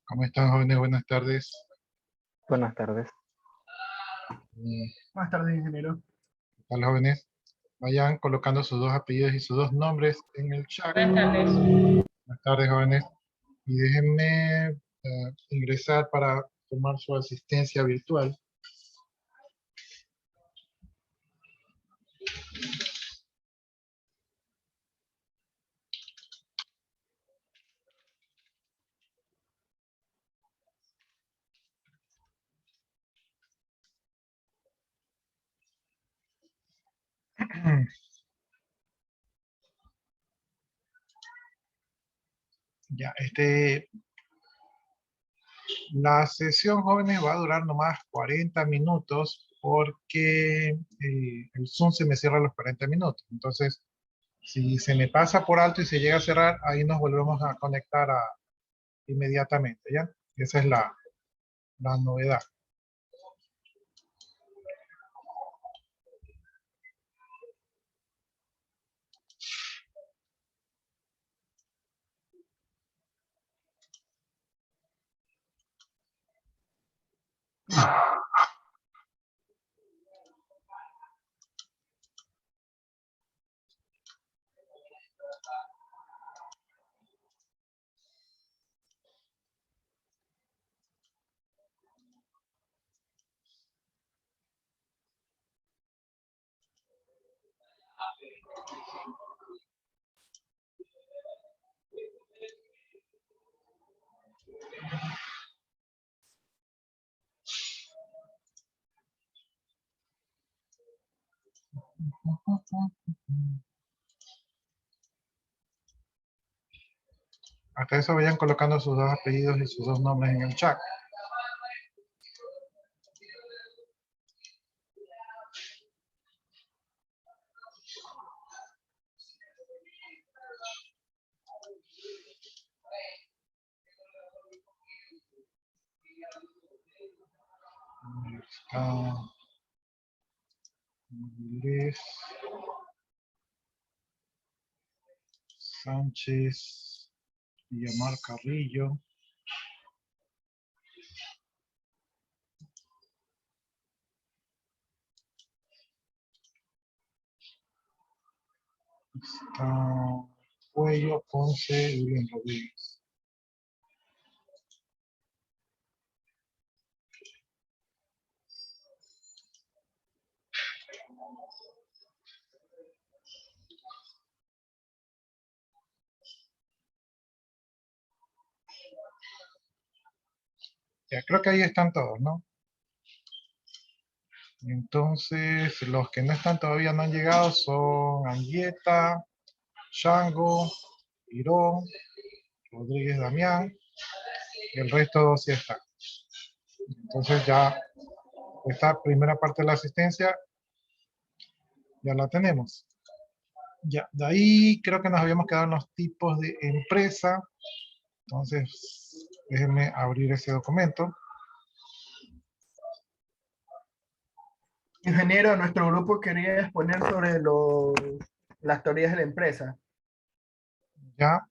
¿Cómo están, jóvenes? Buenas tardes. Buenas tardes. Buenas tardes, ingeniero. ¿Qué tal, jóvenes? Vayan colocando sus dos apellidos y sus dos nombres en el chat. Buenas tardes. Buenas tardes, jóvenes. Y déjenme ingresar para tomar su asistencia virtual. Ya, la sesión, jóvenes, va a durar nomás 40 minutos porque el Zoom se me cierra a los 40 minutos. Entonces, si se me pasa por alto y se llega a cerrar, ahí nos volvemos a conectar inmediatamente, ¿ya? Esa es la novedad. Hasta eso vayan colocando sus dos apellidos y sus dos nombres en el chat. Luis Sánchez Villamar Carrillo. Está Cuello, Ponce, William Rodríguez. Ya, creo que ahí están todos, ¿no? Entonces, los que no están todavía no han llegado son Anguieta, Chango, Irón, Rodríguez Damián, y el resto sí está. Entonces ya esta primera parte de la asistencia ya la tenemos. Ya, de ahí creo que nos habíamos quedado en los tipos de empresa. Entonces, déjenme abrir ese documento. Ingeniero, nuestro grupo quería exponer sobre las teorías de la empresa. Ya,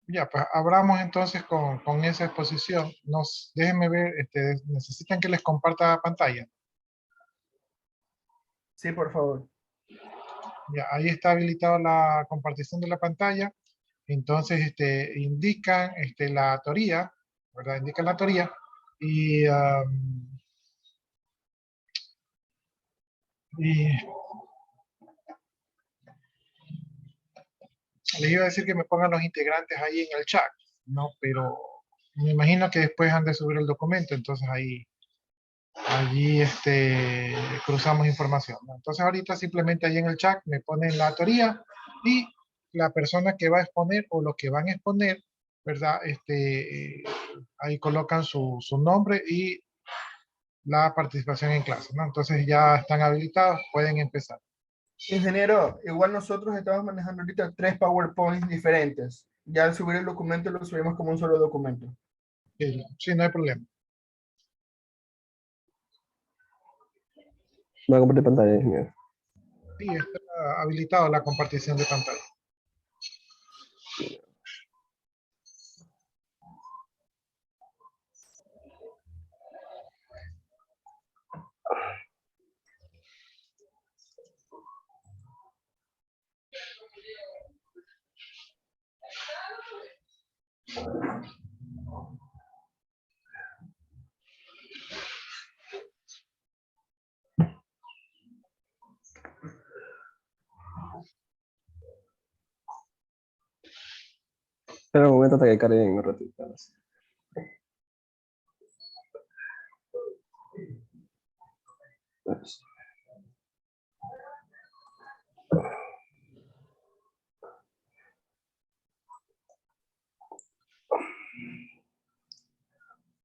ya, pues abramos entonces con esa exposición. Déjenme ver, necesitan que les comparta pantalla. Sí, por favor. Ya, ahí está habilitada la compartición de la pantalla. Entonces, indican la teoría, ¿verdad? Indican la teoría y les iba a decir que me pongan los integrantes ahí en el chat, ¿no? Pero me imagino que después han de subir el documento, entonces allí cruzamos información, ¿no? Entonces ahorita simplemente ahí en el chat me ponen la teoría y la persona que va a exponer o lo que van a exponer, ¿verdad? Ahí colocan su nombre y la participación en clase, ¿no? Entonces ya están habilitados, pueden empezar. Ingeniero, igual nosotros estamos manejando ahorita 3 PowerPoints diferentes. Ya al subir el documento lo subimos como un solo documento. Sí, no hay problema. Voy a compartir pantalla, ingeniero. Sí, está habilitado la compartición de pantalla. Espera un momento hasta que carguen un ratito.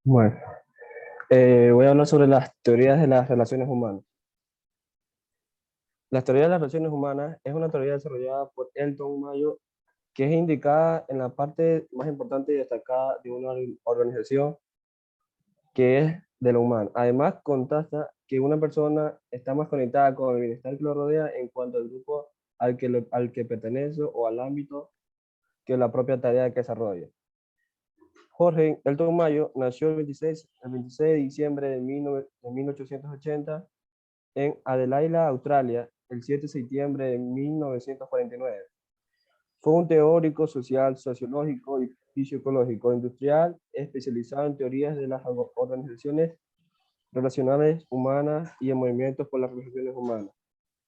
Bueno, voy a hablar sobre las teorías de las relaciones humanas. La teoría de las relaciones humanas es una teoría desarrollada por Elton Mayo que es indicada en la parte más importante y destacada de una organización que es de lo humano. Además, contrasta que una persona está más conectada con el bienestar que lo rodea en cuanto al grupo al que pertenece o al ámbito que la propia tarea que desarrolla. Jorge Elton Mayo nació el 26 de diciembre de 1880 en Adelaida, Australia, el 7 de septiembre de 1949. Fue un teórico social, sociológico y psicológico industrial especializado en teorías de las organizaciones relacionales humanas y en movimientos por las relaciones humanas.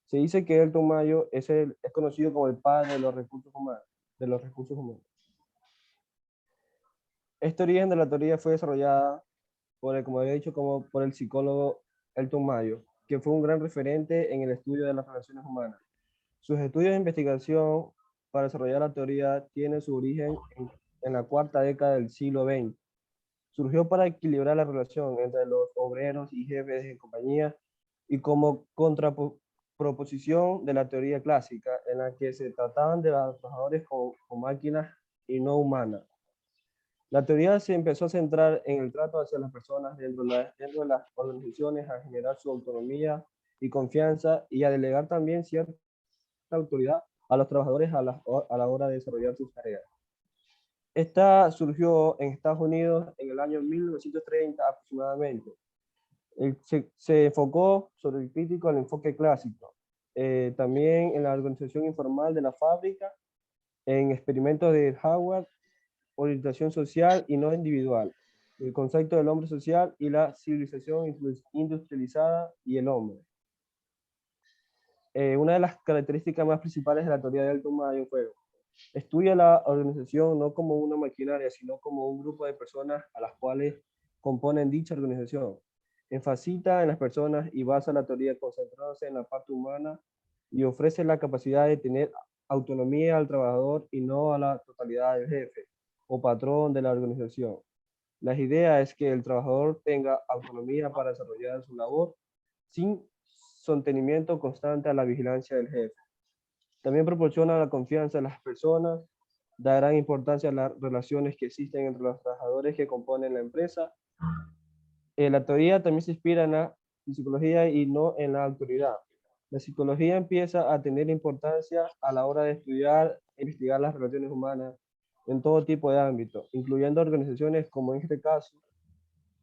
Se dice que Elton Mayo es conocido como el padre de los recursos humanos. Este origen de la teoría fue desarrollada como había dicho, como por el psicólogo Elton Mayo, que fue un gran referente en el estudio de las relaciones humanas. Sus estudios de investigación para desarrollar la teoría tienen su origen en la cuarta década del siglo XX. Surgió para equilibrar la relación entre los obreros y jefes de compañía y como contraproposición de la teoría clásica, en la que se trataban de los trabajadores con máquinas y no humanas. La teoría se empezó a centrar en el trato hacia las personas dentro de las organizaciones, a generar su autonomía y confianza y a delegar también cierta autoridad a los trabajadores a la hora de desarrollar sus tareas. Esta surgió en Estados Unidos en el año 1930 aproximadamente. Se enfocó sobre el crítico al enfoque clásico, también en la organización informal de la fábrica, en experimentos de Howard, orientación social y no individual, el concepto del hombre social y la civilización industrializada y el hombre. Una de las características más principales de la teoría de Elton Mayo fue: estudia la organización no como una maquinaria, sino como un grupo de personas a las cuales componen dicha organización. Enfatiza en las personas y basa la teoría concentrándose en la parte humana y ofrece la capacidad de tener autonomía al trabajador y no a la totalidad del jefe o patrón de la organización. La idea es que el trabajador tenga autonomía para desarrollar su labor sin sostenimiento constante a la vigilancia del jefe. También proporciona la confianza en las personas, da gran importancia a las relaciones que existen entre los trabajadores que componen la empresa. La teoría también se inspira en la psicología y no en la autoridad. La psicología empieza a tener importancia a la hora de estudiar e investigar las relaciones humanas en todo tipo de ámbitos, incluyendo organizaciones como en este caso.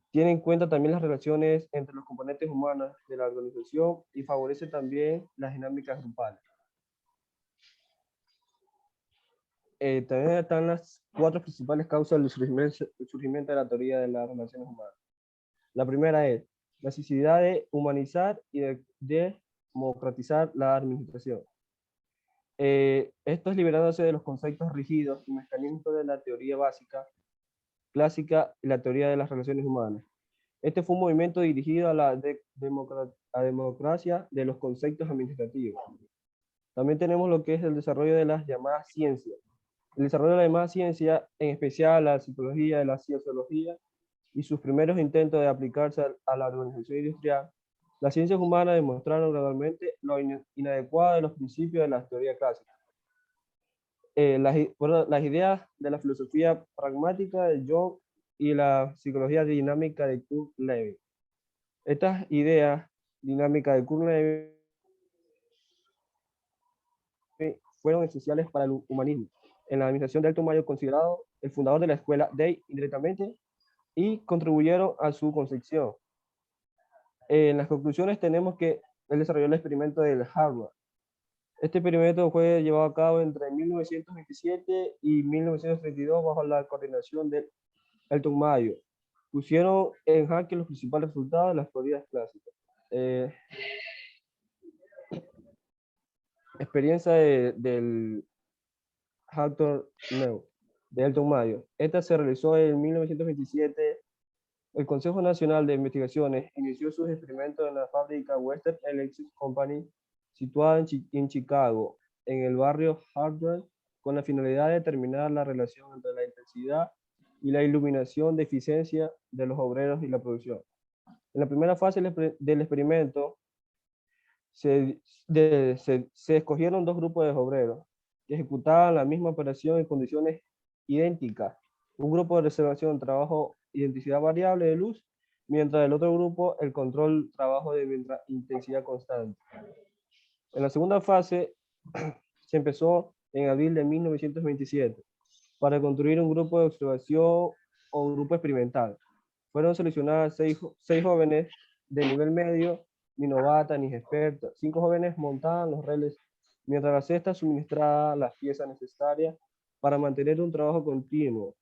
Tiene en cuenta también las relaciones entre los componentes humanos de la organización y favorece también las dinámicas grupales. También están las 4 principales causas del surgimiento de la teoría de las relaciones humanas. La primera es la necesidad de humanizar y de democratizar la administración. Esto es liberándose de los conceptos rígidos y mecanismos de la teoría básica, clásica y la teoría de las relaciones humanas. Este fue un movimiento dirigido a la democracia de los conceptos administrativos. También tenemos lo que es el desarrollo de las llamadas ciencias. El desarrollo de la llamada ciencia, en especial la psicología y la sociología, y sus primeros intentos de aplicarse a la organización industrial, las ciencias humanas demostraron gradualmente lo inadecuado de los principios de la teoría clásica. Las ideas de la filosofía pragmática de Jung y la psicología dinámica de Kurt Lewin. Estas ideas dinámicas de Kurt Lewin fueron esenciales para el humanismo. En la administración de Alto Mayo, considerado el fundador de la escuela Day indirectamente, y contribuyeron a su concepción. En las conclusiones tenemos que él desarrolló el experimento del hardware. Este experimento fue llevado a cabo entre 1927 y 1932 bajo la coordinación de Elton Mayo. Pusieron en jaque los principales resultados de las teorías clásicas. Experiencia del Hector Neu, de Elton Mayo. Esta se realizó en 1927. El Consejo Nacional de Investigaciones inició sus experimentos en la fábrica Western Electric Company, situada en Chicago, en el barrio Harvard, con la finalidad de determinar la relación entre la intensidad y la iluminación de eficiencia de los obreros y la producción. En la primera fase del experimento, se escogieron dos grupos de obreros que ejecutaban la misma operación en condiciones idénticas. Un grupo de reservación, trabajo, intensidad variable de luz, mientras el otro grupo, el control, trabajo de intensidad constante. En la segunda fase, se empezó en abril de 1927 para construir un grupo de observación o un grupo experimental. Fueron seleccionadas seis jóvenes de nivel medio, ni novatas ni expertas. 5 jóvenes montaban los relés, mientras la sexta suministraba las piezas necesarias para mantener un trabajo continuo.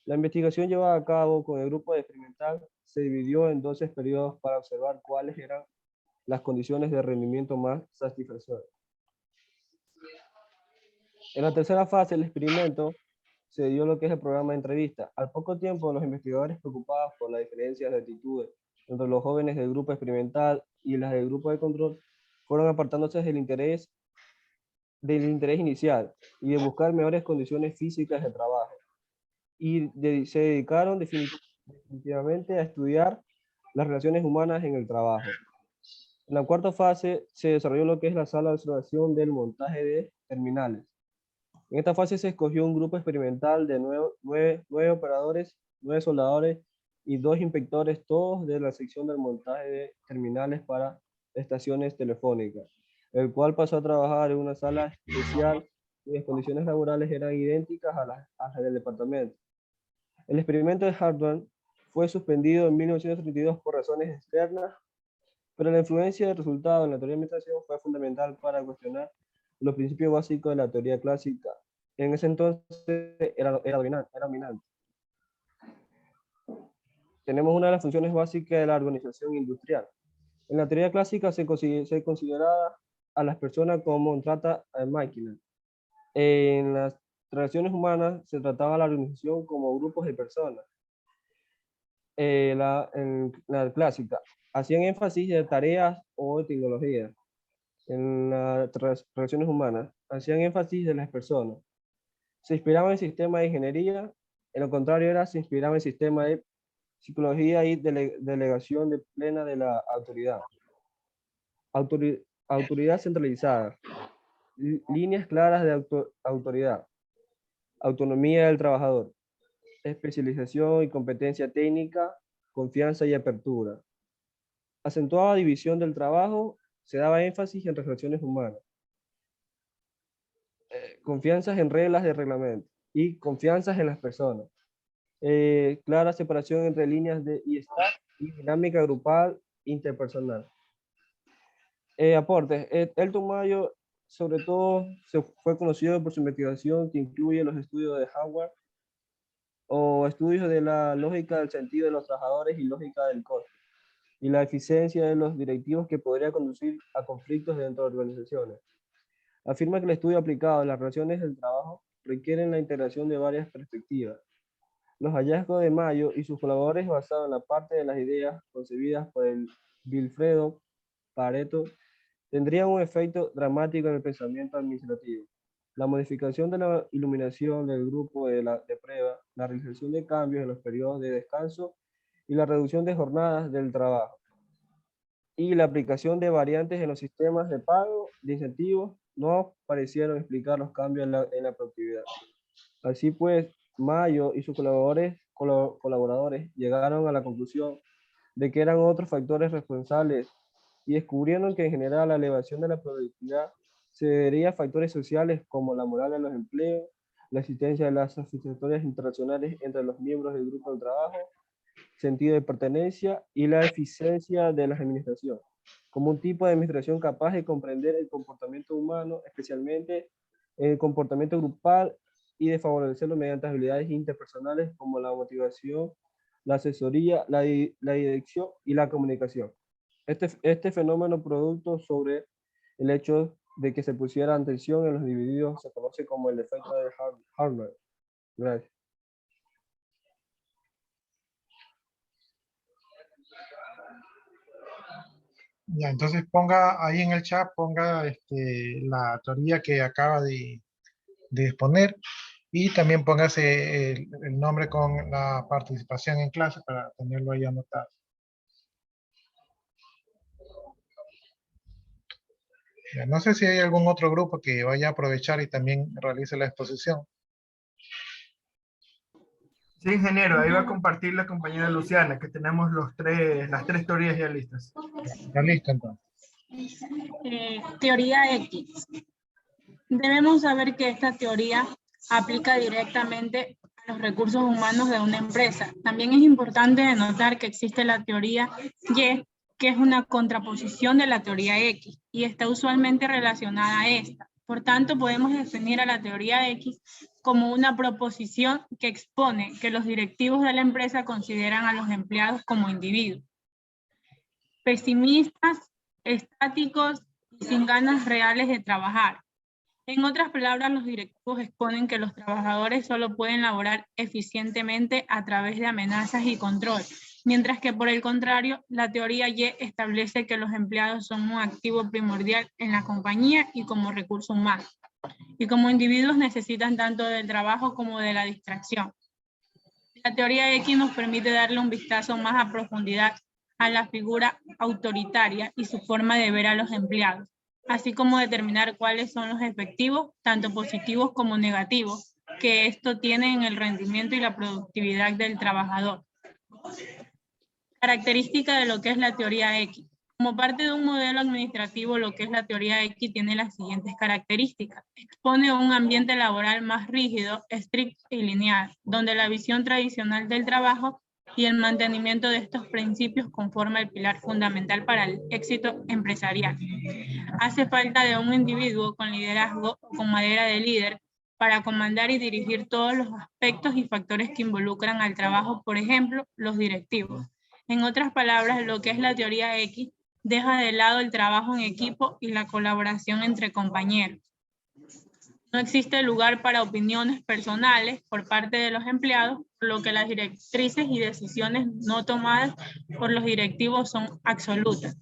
La investigación llevada a cabo con el grupo experimental se dividió en 12 periodos para observar cuáles eran las condiciones de rendimiento más satisfactorias. En la tercera fase del experimento se dio lo que es el programa de entrevista. Al poco tiempo, los investigadores, preocupados por las diferencias de actitudes entre los jóvenes del grupo experimental y las del grupo de control, fueron apartándose del interés inicial y de buscar mejores condiciones físicas de trabajo. Y se dedicaron definitivamente a estudiar las relaciones humanas en el trabajo. En la cuarta fase se desarrolló lo que es la sala de observación del montaje de terminales. En esta fase se escogió un grupo experimental de 9 operadores, 9 soldadores y 2 inspectores, todos de la sección del montaje de terminales para estaciones telefónicas, el cual pasó a trabajar en una sala especial cuyas condiciones laborales eran idénticas a las del departamento. El experimento de Hardware fue suspendido en 1932 por razones externas, pero la influencia del resultado en la teoría de administración fue fundamental para cuestionar los principios básicos de la teoría clásica. En ese entonces era dominante. Tenemos una de las funciones básicas de la organización industrial. En la teoría clásica se consideraba a las personas como un trata de máquinas. En las relaciones humanas se trataba a la organización como grupos de personas. En la clásica hacían énfasis de tareas o de tecnologías. En las relaciones humanas hacían énfasis de las personas. Se inspiraba en sistemas de ingeniería, en lo contrario se inspiraba en sistemas de psicología y delegación plena de la autoridad. Autoridad centralizada, líneas claras de autoridad, autonomía del trabajador, especialización y competencia técnica, confianza y apertura. Acentuaba división del trabajo, se daba énfasis en relaciones humanas. Confianzas en reglas de reglamento y confianzas en las personas. Clara separación entre líneas de staff y dinámica grupal interpersonal. Aportes. Elton Mayo, sobre todo, fue conocido por su investigación que incluye los estudios de Howard o estudios de la lógica del sentido de los trabajadores y lógica del coste, y la eficiencia de los directivos que podría conducir a conflictos dentro de organizaciones. Afirma que el estudio aplicado en las relaciones del trabajo requieren la integración de varias perspectivas. Los hallazgos de Mayo y sus colaboradores basados en la parte de las ideas concebidas por el Vilfredo Pareto tendrían un efecto dramático en el pensamiento administrativo. La modificación de la iluminación del grupo de prueba, la realización de cambios en los periodos de descanso y la reducción de jornadas del trabajo. Y la aplicación de variantes en los sistemas de pago de incentivos no parecieron explicar los cambios en la productividad. Así pues, Mayo y sus colaboradores llegaron a la conclusión de que eran otros factores responsables y descubrieron que en general la elevación de la productividad Se debería a factores sociales como la moral de los empleos, la existencia de las satisfactorias internacionales entre los miembros del grupo de trabajo, sentido de pertenencia y la eficiencia de la administración, como un tipo de administración capaz de comprender el comportamiento humano, especialmente el comportamiento grupal, y de favorecerlo mediante habilidades interpersonales como la motivación, la asesoría, la dirección y la comunicación. Este fenómeno producto sobre el hecho de que se pusiera atención en los individuos se conoce como el efecto de Harvard. Gracias. Ya, entonces ponga ahí en el chat, ponga la teoría que acaba de exponer y también póngase el nombre con la participación en clase para tenerlo ahí anotado. Ya, no sé si hay algún otro grupo que vaya a aprovechar y también realice la exposición. Sí, ingeniero, ahí va a compartir la compañera Luciana, que tenemos las tres teorías ya listas. ¿Está listo entonces? Teoría X. Debemos saber que esta teoría aplica directamente a los recursos humanos de una empresa. También es importante denotar que existe la teoría Y, que es una contraposición de la teoría X y está usualmente relacionada a esta. Por tanto, podemos definir a la teoría X como una proposición que expone que los directivos de la empresa consideran a los empleados como individuos pesimistas, estáticos y sin ganas reales de trabajar. En otras palabras, los directivos exponen que los trabajadores solo pueden laborar eficientemente a través de amenazas y control, mientras que por el contrario, la teoría Y establece que los empleados son un activo primordial en la compañía y como recurso humano, y como individuos necesitan tanto del trabajo como de la distracción. La teoría X nos permite darle un vistazo más a profundidad a la figura autoritaria y su forma de ver a los empleados, así como determinar cuáles son los efectivos, tanto positivos como negativos, que esto tiene en el rendimiento y la productividad del trabajador. Característica de lo que es la teoría X. Como parte de un modelo administrativo, lo que es la teoría X tiene las siguientes características. Expone un ambiente laboral más rígido, estricto y lineal, donde la visión tradicional del trabajo y el mantenimiento de estos principios conforma el pilar fundamental para el éxito empresarial. Hace falta de un individuo con liderazgo o con madera de líder para comandar y dirigir todos los aspectos y factores que involucran al trabajo, por ejemplo, los directivos. En otras palabras, lo que es la teoría X deja de lado el trabajo en equipo y la colaboración entre compañeros. No existe lugar para opiniones personales por parte de los empleados, por lo que las directrices y decisiones no tomadas por los directivos son absolutas.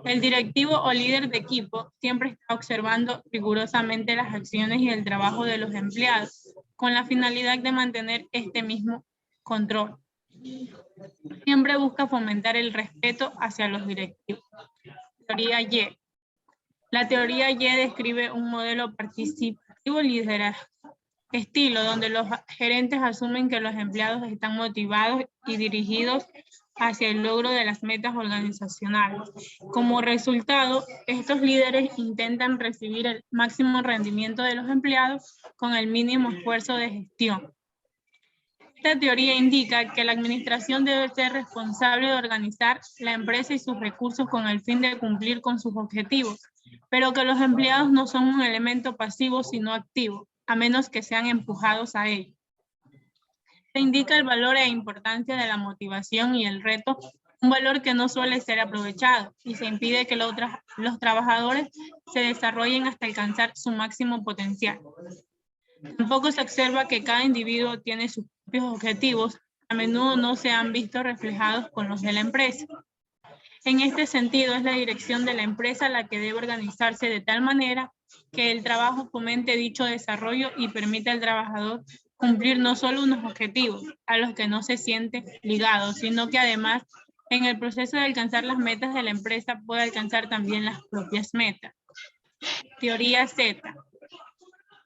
El directivo o líder de equipo siempre está observando rigurosamente las acciones y el trabajo de los empleados, con la finalidad de mantener este mismo control. Siempre busca fomentar el respeto hacia los directivos. Teoría Y. La teoría Y describe un modelo participativo liderazgo, estilo donde los gerentes asumen que los empleados están motivados y dirigidos hacia el logro de las metas organizacionales. Como resultado, estos líderes intentan recibir el máximo rendimiento de los empleados con el mínimo esfuerzo de gestión. Esta teoría indica que la administración debe ser responsable de organizar la empresa y sus recursos con el fin de cumplir con sus objetivos, pero que los empleados no son un elemento pasivo sino activo, a menos que sean empujados a ello. Se indica el valor e importancia de la motivación y el reto, un valor que no suele ser aprovechado, y se impide que los trabajadores se desarrollen hasta alcanzar su máximo potencial. Tampoco se observa que cada individuo tiene sus propios objetivos, a menudo no se han visto reflejados con los de la empresa. En este sentido, es la dirección de la empresa la que debe organizarse de tal manera que el trabajo fomente dicho desarrollo y permita al trabajador cumplir no solo unos objetivos a los que no se siente ligado, sino que además en el proceso de alcanzar las metas de la empresa puede alcanzar también las propias metas. Teoría Z.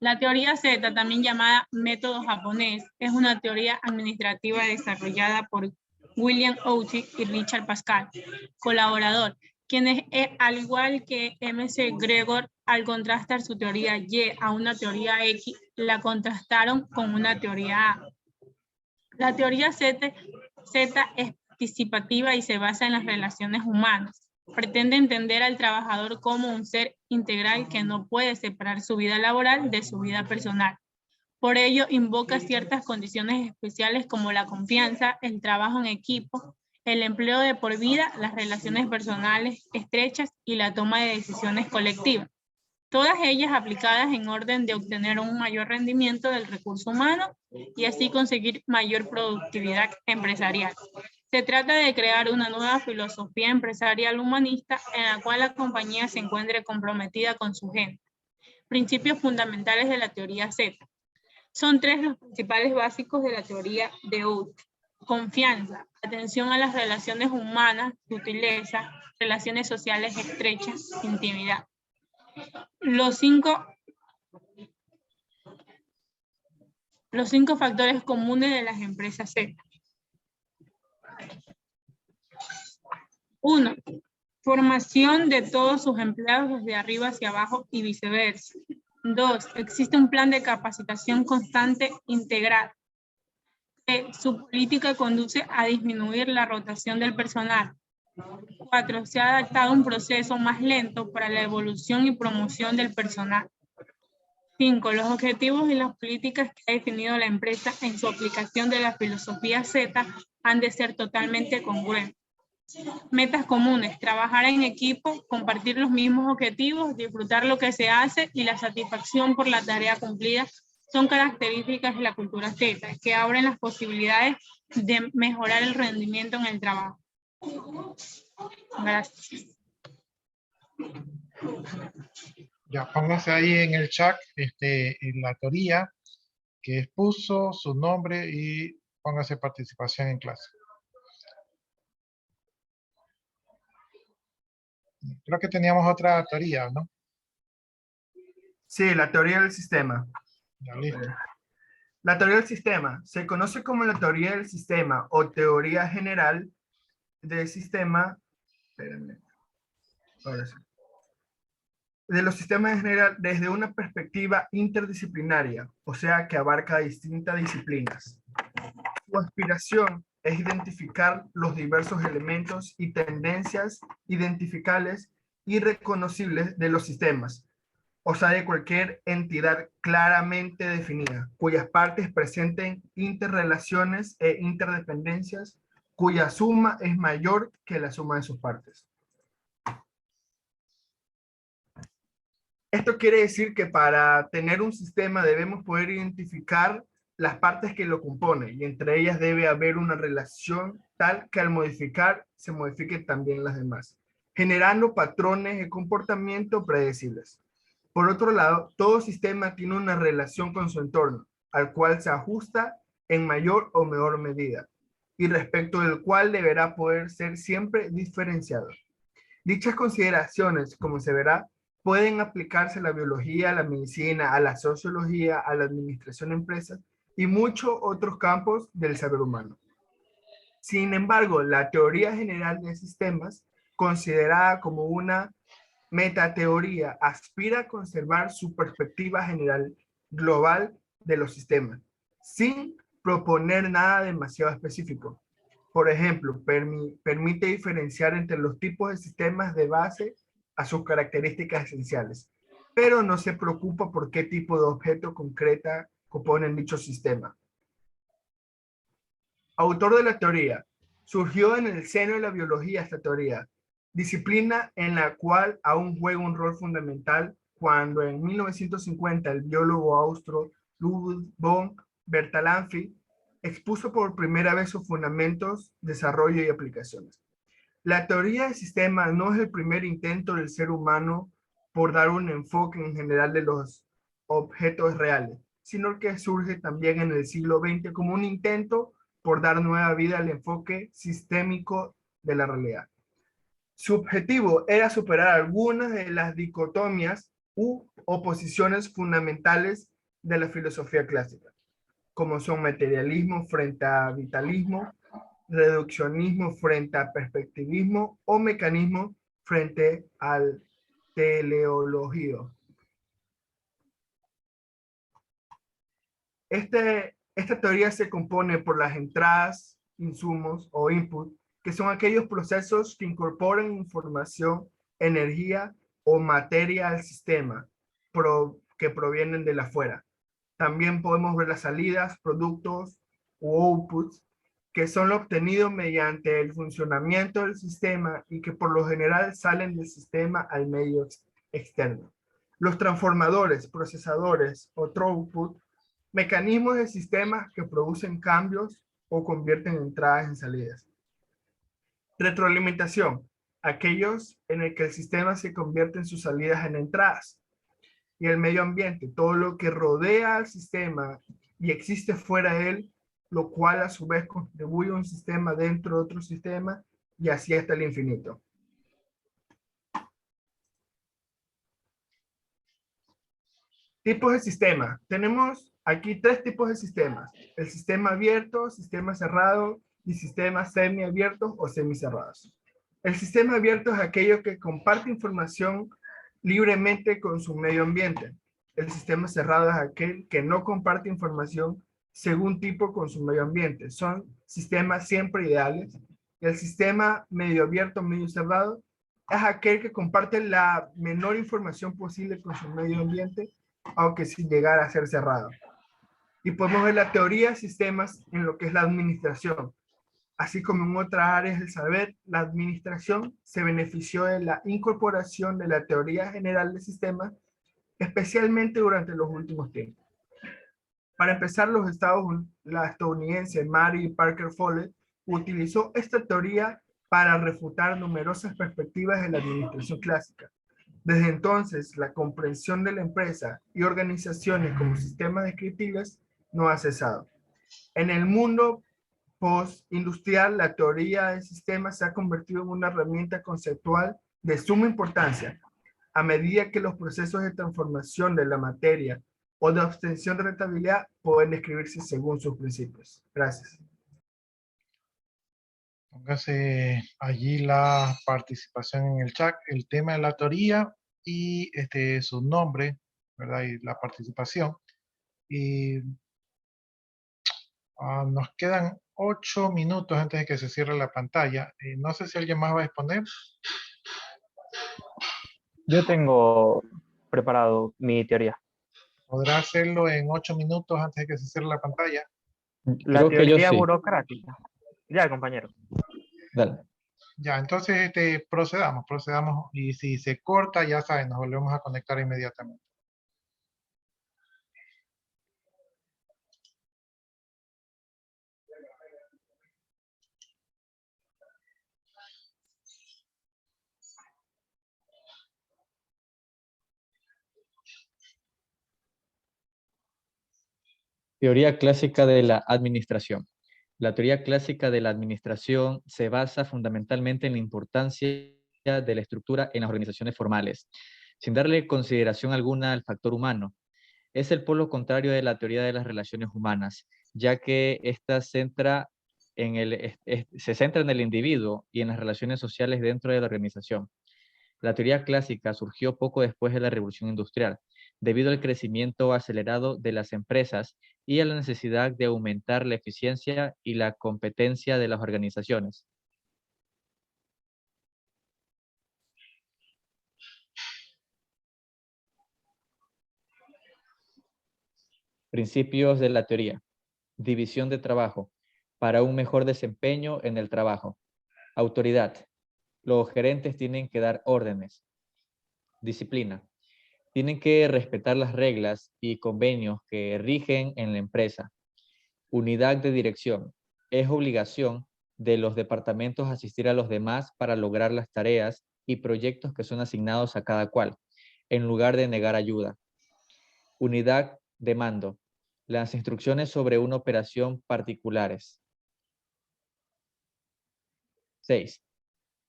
La teoría Z, también llamada método japonés, es una teoría administrativa desarrollada por William Outy y Richard Pascal, colaborador, quienes, al igual que M.C. Gregor, al contrastar su teoría Y a una teoría X, la contrastaron con una teoría A. La teoría Z es participativa y se basa en las relaciones humanas. Pretende entender al trabajador como un ser integral que no puede separar su vida laboral de su vida personal. Por ello, invoca ciertas condiciones especiales como la confianza, el trabajo en equipo, el empleo de por vida, las relaciones personales estrechas y la toma de decisiones colectivas. Todas ellas aplicadas en orden de obtener un mayor rendimiento del recurso humano y así conseguir mayor productividad empresarial. Se trata de crear una nueva filosofía empresarial humanista en la cual la compañía se encuentre comprometida con su gente. Principios fundamentales de la teoría Z. Son 3 los principales básicos de la teoría de Oates. Confianza, atención a las relaciones humanas, sutileza, relaciones sociales estrechas, intimidad. Los cinco factores comunes de las empresas Z. 1. Formación de todos sus empleados desde arriba hacia abajo y viceversa. 2. Existe un plan de capacitación constante integral. 3. Su política conduce a disminuir la rotación del personal. 4. Se ha adaptado un proceso más lento para la evolución y promoción del personal. 5. Los objetivos y las políticas que ha definido la empresa en su aplicación de la filosofía Z han de ser totalmente congruentes. Metas comunes, trabajar en equipo, compartir los mismos objetivos, disfrutar lo que se hace y la satisfacción por la tarea cumplida son características de la cultura Z que abren las posibilidades de mejorar el rendimiento en el trabajo. Gracias. Ya, póngase ahí en el chat en la teoría que expuso, su nombre y póngase participación en clase. Creo que teníamos otra teoría, ¿no? Sí, la teoría del sistema. Ya, listo. La teoría del sistema se conoce como la teoría del sistema o teoría general del sistema. Espérenme. Ahora sí. De los sistemas en general desde una perspectiva interdisciplinaria, o sea que abarca distintas disciplinas. Su aspiración es identificar los diversos elementos y tendencias identificables y reconocibles de los sistemas, o sea, de cualquier entidad claramente definida, cuyas partes presenten interrelaciones e interdependencias, cuya suma es mayor que la suma de sus partes. Esto quiere decir que para tener un sistema debemos poder identificar las partes que lo componen y entre ellas debe haber una relación tal que al modificar se modifiquen también las demás, generando patrones de comportamiento predecibles. Por otro lado, todo sistema tiene una relación con su entorno, al cual se ajusta en mayor o menor medida, y respecto del cual deberá poder ser siempre diferenciado. Dichas consideraciones, como se verá, pueden aplicarse a la biología, a la medicina, a la sociología, a la administración de empresas y muchos otros campos del saber humano. Sin embargo, la teoría general de sistemas, considerada como una metateoría, aspira a conservar su perspectiva general global de los sistemas, sin proponer nada demasiado específico. Por ejemplo, permite diferenciar entre los tipos de sistemas de base a sus características esenciales, pero no se preocupa por qué tipo de objeto concreta componen dicho sistema. Autor de la teoría. Surgió en el seno de la biología esta teoría, disciplina en la cual aún juega un rol fundamental cuando en 1950 el biólogo austro Ludwig von Bertalanffy expuso por primera vez sus fundamentos, desarrollo y aplicaciones. La teoría del sistema no es el primer intento del ser humano por dar un enfoque en general de los objetos reales, sino que surge también en el siglo XX como un intento por dar nueva vida al enfoque sistémico de la realidad. Su objetivo era superar algunas de las dicotomías u oposiciones fundamentales de la filosofía clásica, como son materialismo frente a vitalismo, reduccionismo frente a perspectivismo o mecanismo frente al teleologio. Esta teoría se compone por las entradas, insumos o input, que son aquellos procesos que incorporan información, energía o materia al sistema que provienen de afuera. También podemos ver las salidas, productos o outputs, que son lo obtenido mediante el funcionamiento del sistema y que por lo general salen del sistema al medio externo. Los transformadores, procesadores o throughput, mecanismos de sistemas que producen cambios o convierten entradas en salidas. Retroalimentación, aquellos en el que el sistema se convierte en sus salidas en entradas. Y el medio ambiente, todo lo que rodea al sistema y existe fuera de él, lo cual a su vez contribuye a un sistema dentro de otro sistema y así hasta el infinito. Tipos de sistema. Tenemos aquí 3 tipos de sistemas. El sistema abierto, sistema cerrado y sistemas semiabiertos o semicerrados. El sistema abierto es aquello que comparte información libremente con su medio ambiente. El sistema cerrado es aquel que no comparte información según tipo con su medio ambiente. Son sistemas siempre ideales. El sistema medio abierto, medio cerrado, es aquel que comparte la menor información posible con su medio ambiente, aunque sin llegar a ser cerrado. Y podemos ver la teoría de sistemas en lo que es la administración. Así como en otras áreas del saber, la administración se benefició de la incorporación de la teoría general de sistemas, especialmente durante los últimos tiempos. Para empezar, la estadounidense Mary Parker Follett utilizó esta teoría para refutar numerosas perspectivas de la administración clásica. Desde entonces, la comprensión de la empresa y organizaciones como sistemas descriptivos no ha cesado. En el mundo postindustrial, la teoría de sistemas se ha convertido en una herramienta conceptual de suma importancia a medida que los procesos de transformación de la materia o de obtención de rentabilidad pueden describirse según sus principios. Gracias. Póngase allí la participación en el chat, el tema de la teoría y su nombre, ¿verdad? Y la participación. Y nos quedan 8 minutos antes de que se cierre la pantalla. No sé si alguien más va a exponer. Yo tengo preparado mi teoría. ¿Podrá hacerlo en 8 minutos antes de que se cierre la pantalla? La Creo que yo teoría sí. burocrática. Ya, compañero. Dale. Ya, entonces procedamos y si se corta, ya saben, nos volvemos a conectar inmediatamente. Teoría clásica de la administración. La teoría clásica de la administración se basa fundamentalmente en la importancia de la estructura en las organizaciones formales, sin darle consideración alguna al factor humano. Es el polo contrario de la teoría de las relaciones humanas, ya que ésta se centra en el individuo y en las relaciones sociales dentro de la organización. La teoría clásica surgió poco después de la Revolución Industrial, debido al crecimiento acelerado de las empresas y a la necesidad de aumentar la eficiencia y la competencia de las organizaciones. Principios de la teoría. División de trabajo para un mejor desempeño en el trabajo. Autoridad. Los gerentes tienen que dar órdenes. Disciplina. Tienen que respetar las reglas y convenios que rigen en la empresa. Unidad de dirección. Es obligación de los departamentos asistir a los demás para lograr las tareas y proyectos que son asignados a cada cual, en lugar de negar ayuda. Unidad de mando. Las instrucciones sobre una operación particulares. 6.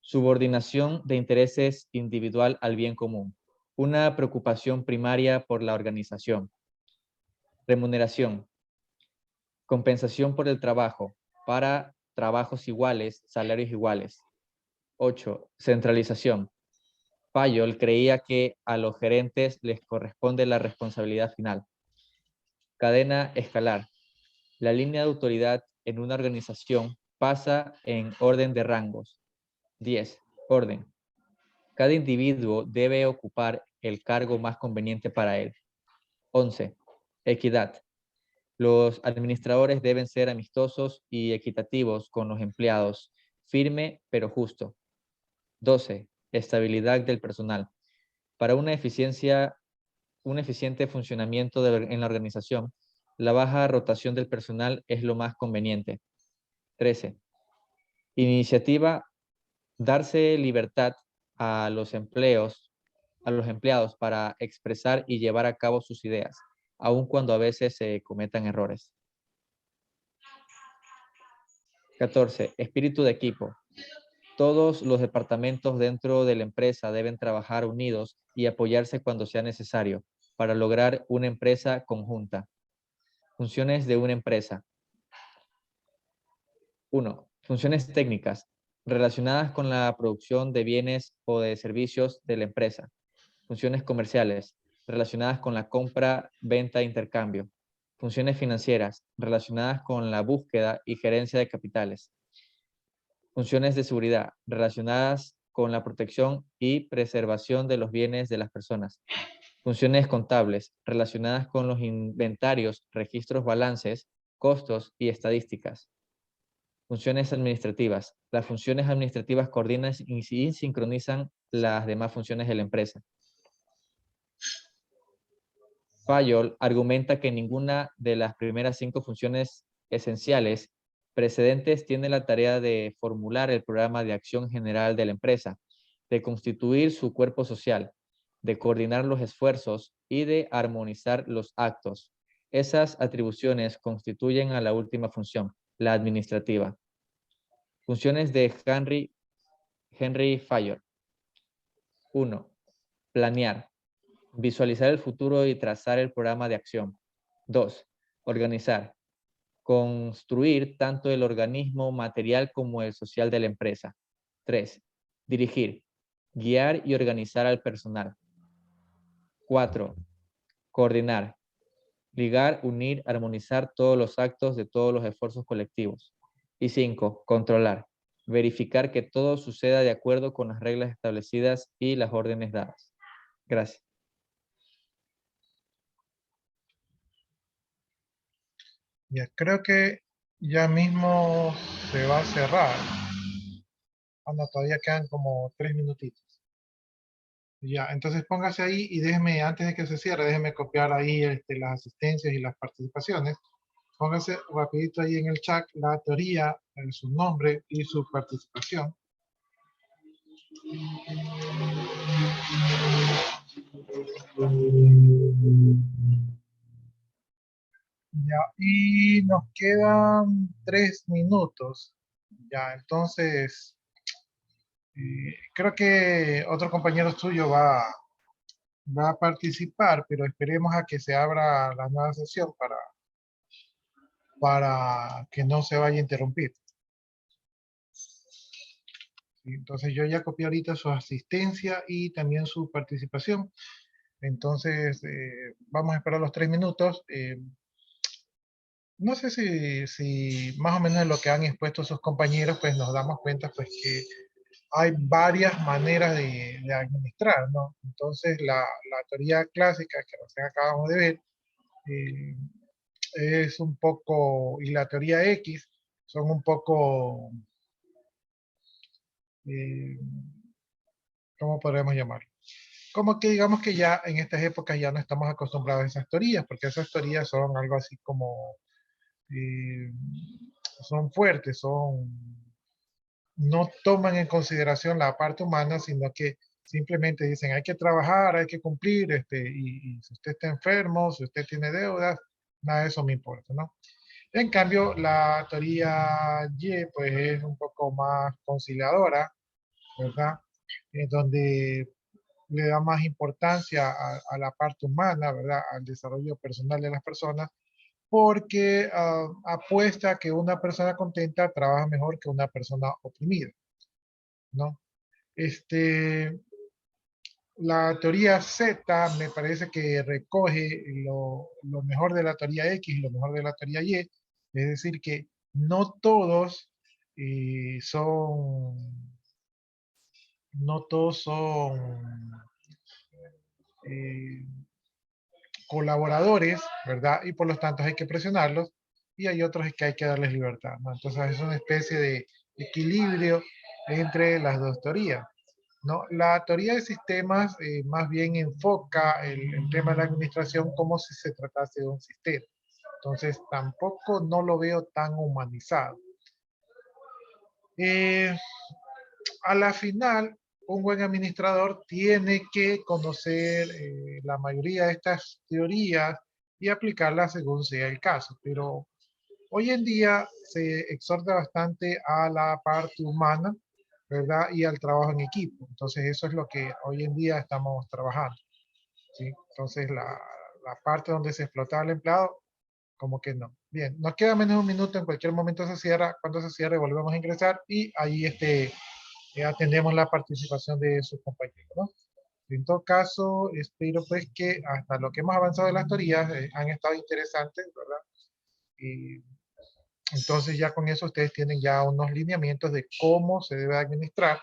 Subordinación de intereses individual al bien común. Una preocupación primaria por la organización. Remuneración. Compensación por el trabajo para trabajos iguales, salarios iguales. 8. Centralización. Fayol creía que a los gerentes les corresponde la responsabilidad final. Cadena escalar. La línea de autoridad en una organización pasa en orden de rangos. 10. Orden. Cada individuo debe ocupar el cargo más conveniente para él. 11. Equidad. Los administradores deben ser amistosos y equitativos con los empleados, firme pero justo. 12. Estabilidad del personal. Para un eficiente funcionamiento en la organización, la baja rotación del personal es lo más conveniente. 13. Iniciativa. Darse libertad a los empleados para expresar y llevar a cabo sus ideas, aun cuando a veces se cometan errores. 14. Espíritu de equipo. Todos los departamentos dentro de la empresa deben trabajar unidos y apoyarse cuando sea necesario para lograr una empresa conjunta. Funciones de una empresa. 1. Funciones técnicas relacionadas con la producción de bienes o de servicios de la empresa. Funciones comerciales relacionadas con la compra, venta e intercambio. Funciones financieras relacionadas con la búsqueda y gerencia de capitales. Funciones de seguridad relacionadas con la protección y preservación de los bienes de las personas. Funciones contables relacionadas con los inventarios, registros, balances, costos y estadísticas. Funciones administrativas. Las funciones administrativas coordinan y sincronizan las demás funciones de la empresa. Fayol argumenta que ninguna de las primeras 5 funciones esenciales precedentes tiene la tarea de formular el programa de acción general de la empresa, de constituir su cuerpo social, de coordinar los esfuerzos y de armonizar los actos. Esas atribuciones constituyen a la última función, la administrativa. Funciones de Henry Fayol. 1. Planear. Visualizar el futuro y trazar el programa de acción. 2. Organizar. Construir tanto el organismo material como el social de la empresa. 3. Dirigir. Guiar y organizar al personal. 4. Coordinar. Ligar, unir, armonizar todos los actos de todos los esfuerzos colectivos. Y 5. Controlar. Verificar que todo suceda de acuerdo con las reglas establecidas y las órdenes dadas. Gracias. Ya, creo que ya mismo se va a cerrar. Ah, no, todavía quedan como 3 minutitos. Ya, entonces póngase ahí y déjeme, antes de que se cierre, déjeme copiar ahí las asistencias y las participaciones. Póngase rapidito ahí en el chat la teoría, su nombre y su participación. Ya, y nos quedan 3 minutos. Ya, entonces, creo que otro compañero suyo va a participar, pero esperemos a que se abra la nueva sesión para que no se vaya a interrumpir. ¿Sí? Entonces yo ya copié ahorita su asistencia y también su participación. Entonces vamos a esperar los 3 minutos. No sé si más o menos de lo que han expuesto sus compañeros, pues nos damos cuenta pues que hay varias maneras de administrar, ¿no? Entonces la teoría clásica que recién acabamos de ver es un poco, y la teoría X son un poco, ¿cómo podríamos llamarlo? Como que digamos que ya en estas épocas ya no estamos acostumbrados a esas teorías, porque esas teorías son algo así como, son fuertes, no toman en consideración la parte humana, sino que simplemente dicen hay que trabajar, hay que cumplir, y si usted está enfermo, si usted tiene deudas, nada de eso me importa, ¿no? En cambio, la teoría Y, pues es un poco más conciliadora, ¿verdad? Donde le da más importancia a la parte humana, ¿verdad? Al desarrollo personal de las personas, porque apuesta que una persona contenta trabaja mejor que una persona oprimida, ¿no? La teoría Z me parece que recoge lo mejor de la teoría X y lo mejor de la teoría Y. Es decir, que no todos no todos son eh, colaboradores, ¿verdad? Y por lo tanto hay que presionarlos y hay otros que hay que darles libertad, ¿no? Entonces es una especie de equilibrio entre las dos teorías, ¿no? La teoría de sistemas más bien enfoca el tema de la administración como si se tratase de un sistema. Entonces tampoco no lo veo tan humanizado. Eh, a la final, un buen administrador tiene que conocer la mayoría de estas teorías y aplicarlas según sea el caso. Pero hoy en día se exhorta bastante a la parte humana, ¿verdad? Y al trabajo en equipo. Entonces eso es lo que hoy en día estamos trabajando, ¿sí? Entonces la parte donde se explota al empleado, como que no. Bien, nos queda menos de un minuto, en cualquier momento se cierra. Cuando se cierre volvemos a ingresar y ahí atendemos la participación de sus compañeros, ¿no? En todo caso, espero pues que hasta lo que hemos avanzado de las teorías han estado interesantes, ¿verdad? Y entonces ya con eso ustedes tienen ya unos lineamientos de cómo se debe administrar